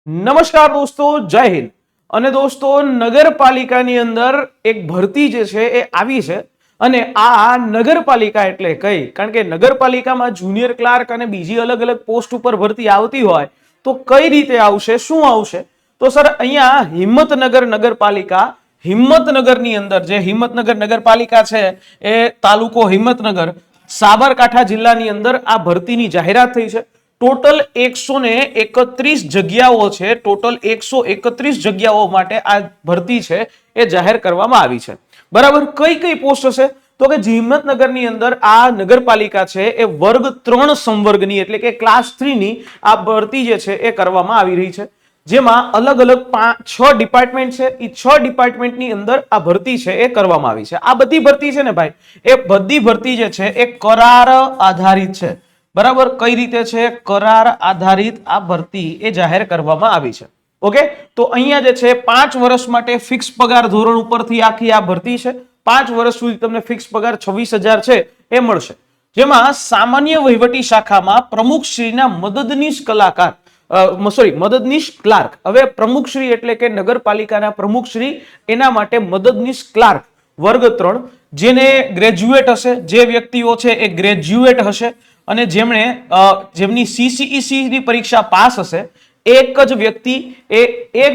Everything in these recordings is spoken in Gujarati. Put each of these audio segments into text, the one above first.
નમસ્કાર દોસ્તો, જય હિન્દ. અને દોસ્તો, નગરપાલિકાની અંદર એક ભરતી જે છે એ આવી છે. અને આ નગરપાલિકા એટલે કઈ? કારણ કે નગરપાલિકામાં જુનિયર ક્લાર્ક અને બીજી અલગ અલગ પોસ્ટ ઉપર ભરતી આવતી હોય તો કઈ રીતે આવશે, શું આવશે? તો સર અહીંયા હિંમતનગર નગરપાલિકા, હિંમતનગરની અંદર જે હિંમતનગર નગરપાલિકા છે એ તાલુકો હિંમતનગર, સાબરકાંઠા જિલ્લાની અંદર આ ભરતીની જાહેરાત થઈ છે. ટોટલ 131 જગ્યાઓ છે. ટોટલ 131 જગ્યાઓ માટે આ ભરતી છે એ જાહેર કરવામાં આવી છે. બરાબર. કઈ કઈ પોસ્ટ હશે? તો કે હિંમતનગરની અંદર આ નગરપાલિકા છે એ વર્ગ 3 સંવર્ગની એટલે કે ક્લાસ 3 ની આ ભરતી જે છે એ કરવામાં આવી રહી છે. જેમાં અલગ અલગ 6 ડિપાર્ટમેન્ટ છે. એ 6 ડિપાર્ટમેન્ટની અંદર આ ભરતી છે એ કરવામાં આવી છે. આ બધી ભરતી છે ને ભાઈ, એ બધી ભરતી જે છે એ કરાર આધારિત છે. બરાબર. કઈ રીતે છે? કરાર આધારિત આ ભરતી એ જાહેર કરવામાં આવી છે. ઓકે. તો અહીંયા જે છે 5 વર્ષ માટે ફિક્સ પગાર ધોરણ ઉપરથી આખી આ ભરતી છે. 5 વર્ષ સુધી તમને ફિક્સ પગાર 26,000 છે એ મળશે. જેમાં સામાન્ય વહીવટી શાખામાં પ્રમુખશ્રીના મદદનીશ કલાકાર મદદનીશ ક્લાર્ક. હવે પ્રમુખશ્રી એટલે કે નગરપાલિકાના પ્રમુખશ્રી, એના માટે મદદનીશ ક્લાર્ક વર્ગ 3, જેને ગ્રેજ્યુએટ હશે, જે વ્યક્તિઓ છે એ ગ્રેજ્યુએટ હશે અને જેમની CCEC ની પરીક્ષા પાસ હશે. એક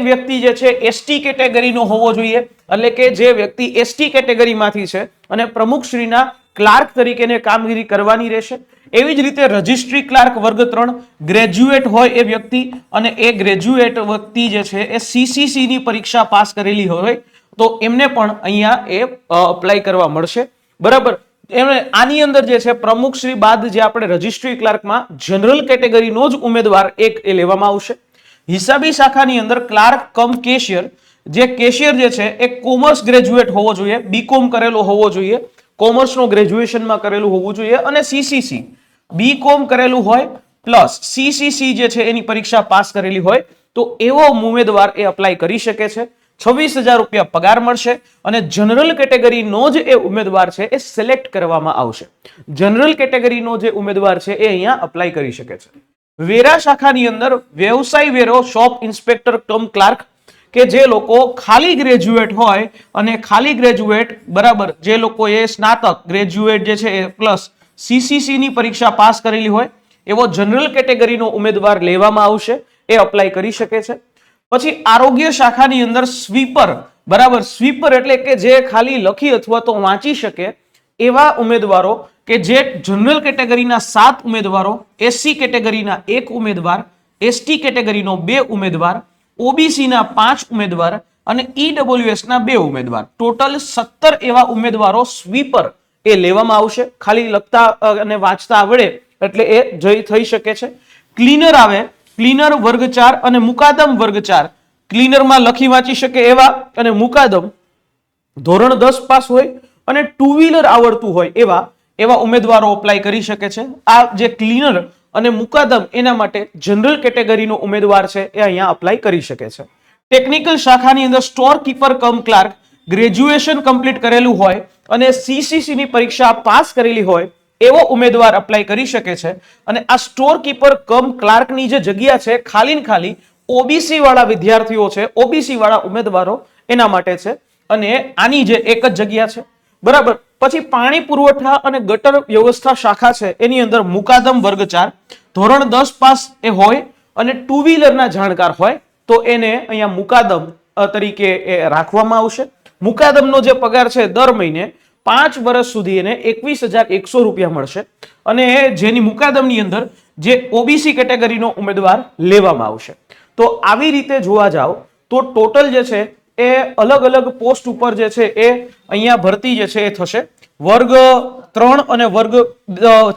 વ્યક્તિ જે છે એસટી કેટેગરીનો હોવો જોઈએ, એટલે કે જે વ્યક્તિ એસટી કેટેગરીમાંથી છે અને પ્રમુખશ્રીના ક્લાર્ક તરીકેની કામગીરી કરવાની રહેશે. એવી જ રીતે રજિસ્ટ્રી ક્લાર્ક વર્ગ 3 ગ્રેજ્યુએટ હોય એ વ્યક્તિ, અને એ ગ્રેજ્યુએટ વ્યક્તિ જે છે એ CCC ની પરીક્ષા પાસ કરેલી હોય તો એમને પણ અહીંયા એ અપ્લાય કરવા મળશે. બરાબર. આની અંદર જે છે પ્રમુખશ્રી બાદ જે આપણે રજિસ્ટ્રી ક્લાર્કમાં જનરલ કેટેગરીનો જ ઉમેદવાર એક એ લેવામાં આવશે. હિસાબી શાખાની અંદર ક્લાર્ક કમ કેશિયર, જે કેશિયર જે છે એ કોમર્સ ગ્રેજ્યુએટ હોવો જોઈએ, બીકોમ કરેલો હોવો જોઈએ, કોમર્સનો ગ્રેજ્યુએશનમાં કરેલું હોવું જોઈએ અને CCC બીકોમ કરેલું હોય પ્લસ CCC જે છે એની પરીક્ષા પાસ કરેલી હોય તો એવો ઉમેદવાર એ અપ્લાય કરી શકે છે. 26,000 રૂપિયા પગાર મળશે અને જનરલ કેટેગરીનો જ એ ઉમેદવાર છે એ સિલેક્ટ કરવામાં આવશે. જનરલ કેટેગરીનો જે ઉમેદવાર છે એ અહીંયા અપ્લાય કરી શકે છે. વેરા શાખાની અંદર વ્યવસાય વેરો શોપ ઇન્સ્પેક્ટર કમ ક્લાર્ક, કે જે લોકો ખાલી ગ્રેજ્યુએટ હોય અને ખાલી ગ્રેજ્યુએટ બરાબર જે લોકોએ સ્નાતક ગ્રેજ્યુએટ જે છે એ પ્લસ CCC ની પરીક્ષા પાસ કરેલી હોય એવો જનરલ કેટેગરીનો ઉમેદવાર લેવામાં આવશે, એ અપ્લાય કરી શકે છે. પછી આરોગ્ય શાખાની અંદર સ્વીપર, બરાબર, સ્વીપર એટલે કે જે ખાલી લખી અથવા તો વાંચી શકે એવા ઉમેદવારો, કે જે જનરલ કેટેગરીના 7 ઉમેદવારો, SC કેટેગરીના 1 ઉમેદવાર, ST કેટેગરીનો 2 ઉમેદવાર, OBC ના 5 ઉમેદવાર અને EWS ના 2 ઉમેદવાર, ટોટલ 17 એવા ઉમેદવારો સ્વીપર એ લેવામાં આવશે. ખાલી લખતા અને વાંચતા આવડે એટલે એ જઈ થઈ શકે છે. ક્લીનર આવે, ક્લીનર વર્ગ 4 અને મુકાદમ વર્ગ 4. ક્લીનરમાં લખી વાંચી શકે એવા અને મુકાદમ ધોરણ 10 પાસ હોય અને 2 વ્હીલર આવડતું હોય એવા ઉમેદવારો અપ્લાય કરી શકે છે. આ જે ક્લીનર અને મુકાદમ એના માટે જનરલ કેટેગરીનો ઉમેદવાર છે એ અહીંયા અપ્લાય કરી શકે છે. ટેકનિકલ શાખાની અંદર સ્ટોર કીપર કમ ક્લાર્ક, ગ્રેજ્યુએશન કમ્પ્લીટ કરેલું હોય અને CCC ની પરીક્ષા પાસ કરેલી હોય એવો ઉમેદવાર અપ્લાય કરી શકે છે. અને આ સ્ટોર કીપર કમ ક્લાર્કની જે જગ્યા છે ખાલી OBC વાળા વિદ્યાર્થીઓ છે, OBC વાળા ઉમેદવારો એના માટે છે અને આની જે એક જ જગ્યા છે. બરાબર. પછી પાણી પુરવઠા અને ગટર વ્યવસ્થા શાખા છે એની અંદર મુકાદમ વર્ગ 4, ધોરણ 10 પાસ એ હોય અને 2 વ્હીલરના જાણકાર હોય તો એને અહીંયા મુકાદમ તરીકે રાખવામાં આવશે. મુકાદમનો જે પગાર છે દર મહિને 5 વર્ષ સુધી એને 21,100 રૂપિયા મળશે અને જેની મુકાદમની અંદર જે OBC કેટેગરીનો ઉમેદવાર લેવામાં આવશે. તો આવી રીતે જોવા જાવ તો ટોટલ જે છે એ અલગ અલગ પોસ્ટ ઉપર જે છે એ અહીંયા ભરતી જે છે એ થશે. વર્ગ 3 અને વર્ગ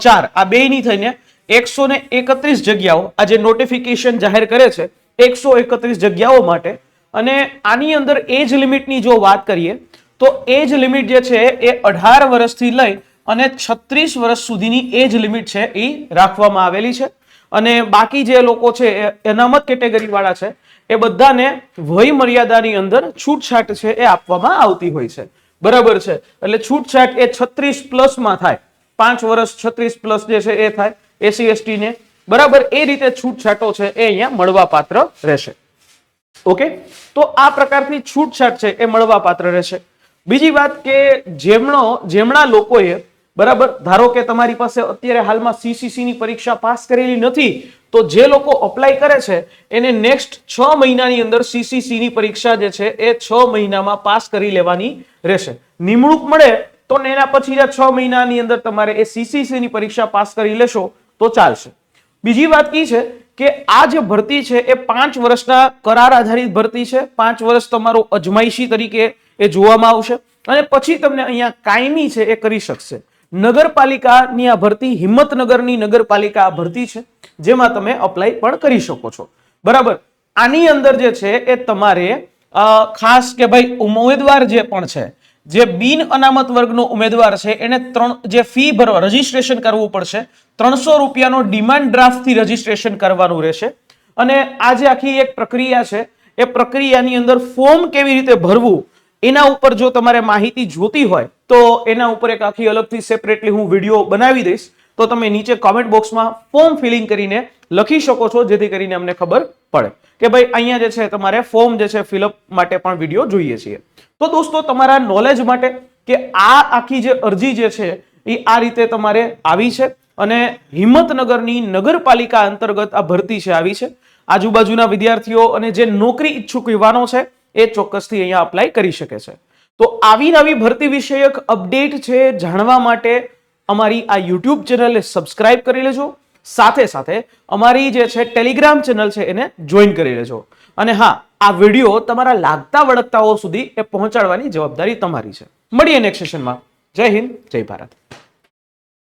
4 આ બેયની થઈને 131 જગ્યાઓ આ જે નોટિફિકેશન જાહેર કરે છે 131 જગ્યાઓ માટે. અને આની અંદર એજ લિમિટની જો વાત કરીએ તો એજ લિમિટ જે છે એ 18 વર્ષથી લઈ અને 36 વર્ષ સુધીની એજ લિમિટ છે એ રાખવામાં આવેલી છે. અને બાકી જે લોકો છે અનામત કેટેગરી વાળા છે એ બધાને વય મર્યાદાની અંદર છૂટછાટ છે એ આપવામાં આવતી હોય છે. બરાબર છે. એટલે છૂટછાટ એ 36 પ્લસ માં થાય, 5 વર્ષ 36 પ્લસ જે છે એ થાય SC ST ને. બરાબર. એ રીતે છૂટછાટો છે એ અહીંયા મળવા પાત્ર રહેશે. ઓકે, તો આ પ્રકારની છૂટછાટ છે એ મળવા પાત્ર રહેશે. બીજી વાત કે જેમણા લોકોએ બરાબર, ધારો કે તમારી પાસે અત્યારે હાલમાં સીસીસી ની પરીક્ષા પાસ કરેલી નથી, તો જે લોકો અપ્લાય કરે છે એને નેક્સ્ટ 6 મહિનાની અંદર સીસીસી ની પરીક્ષા જે છે એ 6 મહિનામાં પાસ કરી લેવાની રહેશે. નિમણૂક મળે તો એના પછી 6 મહિનાની અંદર તમારે એ સીસીસી ની પરીક્ષા પાસ કરી લેશો તો ચાલશે. બીજી વાત કી છે કે આ જે ભરતી છે એ 5 વર્ષના કરાર આધારિત ભરતી છે. 5 વર્ષ તમારો અજમાયશી તરીકે એ જોવામાં આવશે અને પછી તમને અહીંયા કાયમી છે એ કરી શકશે. નગરપાલિકાની આ ભરતી, હિંમતનગરની નગરપાલિકા આ ભરતી છે જેમાં તમે અપ્લાય પણ કરી શકો છો. બરાબર, આની અંદર જે છે એ તમારે ખાસ કે ભાઈ ઉમેદવાર જે પણ છે, જે બિન અનામત વર્ગનો ઉમેદવાર છે એને જે ફી ભરવા રજીસ્ટ્રેશન કરવું પડશે. 300 રૂપિયાનો ડિમાન્ડ ડ્રાફ્ટથી રજીસ્ટ્રેશન કરવાનું રહેશે. અને આ જે આખી એક પ્રક્રિયા છે એ પ્રક્રિયાની અંદર ફોર્મ કેવી રીતે ભરવું એના ઉપર જો તમારે માહિતી જોતી હોય તો એના ઉપર એક આખી અલગથી સેપરેટલી હું વિડીયો બનાવી દઈશ, તો તમે નીચે કોમેન્ટ બોક્સમાં ફોર્મ ફિલિંગ કરીને લખી શકો છો, જેથી કરીને અમને ખબર પડે કે ભાઈ અહીંયા જે છે તમારે ફોર્મ જે છે ફિલઅપ માટે પણ વિડીયો જોઈએ છીએ. તો દોસ્તો, તમારા નોલેજ માટે કે આ આખી જે અરજી જે છે એ આ રીતે તમારે આવી છે અને હિંમતનગરની નગરપાલિકા અંતર્ગત આ ભરતી છે આવી છે. આજુબાજુના વિદ્યાર્થીઓ અને જે નોકરી ઈચ્છુક યુવાનો છે એ ચોક્કસથી અહીંયા અપ્લાય કરી શકે છે. તો આવી નવી ભરતી વિષયક અપડેટ છે જાણવા માટે અમારી આ યુટ્યુબ ચેનલને સબસ્ક્રાઇબ કરી લેજો. સાથે સાથે અમારી જે છે ટેલિગ્રામ ચેનલ છે એને જોઈન કરી લેજો. અને હા, આ વિડીયો તમારા લાગતા વળગતાઓ સુધી એ પહોંચાડવાની જવાબદારી તમારી છે. મળીએ નેક્સ્ટ સેશનમાં. જય હિન્દ, જય ભારત.